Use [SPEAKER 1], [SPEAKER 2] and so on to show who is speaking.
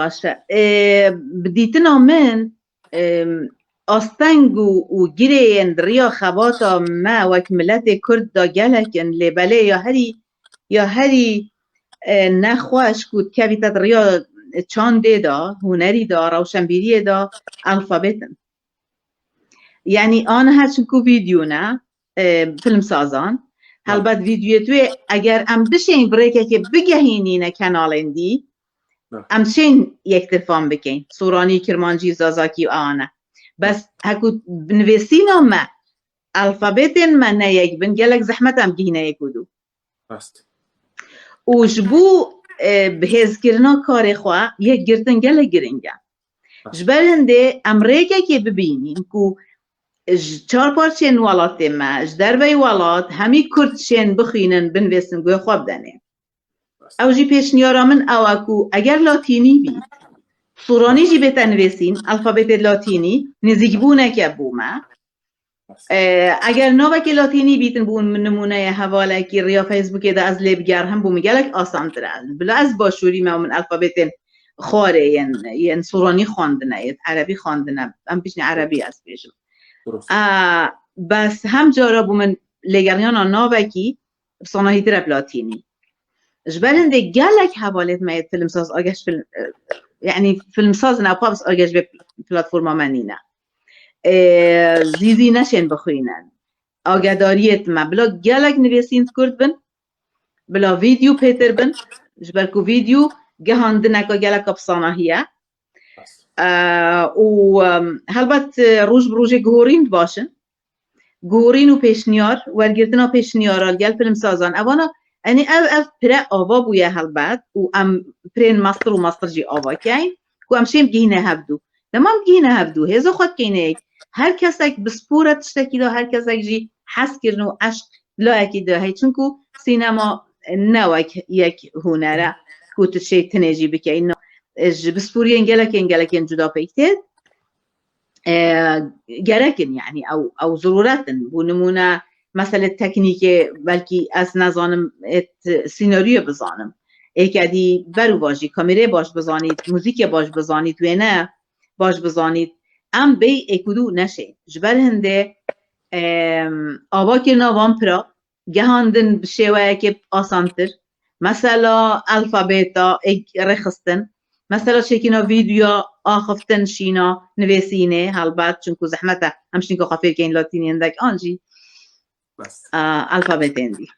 [SPEAKER 1] باشه بديتنا من أستنجو وجري ريا خباطة ما وكملت كرد دا جلكن لبلي يا هري نخواش كود كبيتت ريا چان دا هنري دا روشنبيري دا الفابتن يعني أنا هرچنكو فيديو نه فيلم سازان هلبت ویدیو توی اگر ام بشین بریکه که بگهینینه کانالین دی ام چین یک تلفان بکن سورانی کرمانجی زازاکی و آنه بس هکو بنویسینا ما الفابتن من نه یک بن گلک زحمت ام گهینه یک دو و جبو بهز کرنا کار خواه یک گرتن گلک گرنگه جبرنده امریکه که ببینین که چهار پارچین ولات ما در بی ولات همی کردشین بخوینن بنویسن گوی خواب دنه او جی پیشنیارا من او اکو اگر لاتینی بید سورانی جی بتنویسین الفابت لاتینی نزیک بونه که بومه اگر نوبه که لاتینی بیتن بون من نمونه حواله که ریا فیسبوک ده از لیبگر هم بومه گلک آسان ترن بلا از باشوری ما من الفابت خواره ین سورانی خواندنه عربی خواندنه هم پیشنی عربی از پیشم بس هم جارا بومن لگریانا ناوکی بصناهی تر لاتینی جبرنده گلک حوالت ما فیلم ساز آگش فیلم يعني فيلم ساز ناپا بس آگش به پلاتفورما منینه زیزی نشین بخوینن آگداریت ما بلا گلک نویسین کرد بن بلا ویدیو پیتر بن جبرکو ویدیو گهاندنکا گلک بصناهیه و هلبت روز بروز گهورین باشن گهورین و پیشنیار ورگرتنا پیشنیارال گل فیلم سازان اوانا یعنی او پره آوا بویه هلبت و ام پرین ماستر و ماستر جی آوا کین و ام شیم گینه هفدو لما ام گینه هفدو هزو خود کینه هر کسک بسپورت تشتکی دا هر کسک جی حس کرن و عشق لا اکی دا هی چونکو سینما نوک یک هنره که تشی تنجی بکی بسپوري انجلك جدا بيكتد جركن يعني او ضرورات بونمونه مثلا تکنیک بلکی از نزانم سیناریو بزانم ایکادی برو باشی کامره باش بزانید موزیک باش بزانید و نه باش بزانید ام بی اکودو نشه جبر هنده آوا کرنا وامپرا گهاندن بشیوه که آسانتر مثلا الفابتا رخستن مثلا شکینا ویدیو آخفتن شینا نویسینه هلبت چونکو زحمته همشین که خافیر که این لاتینی اندک آنجی الفابت اندی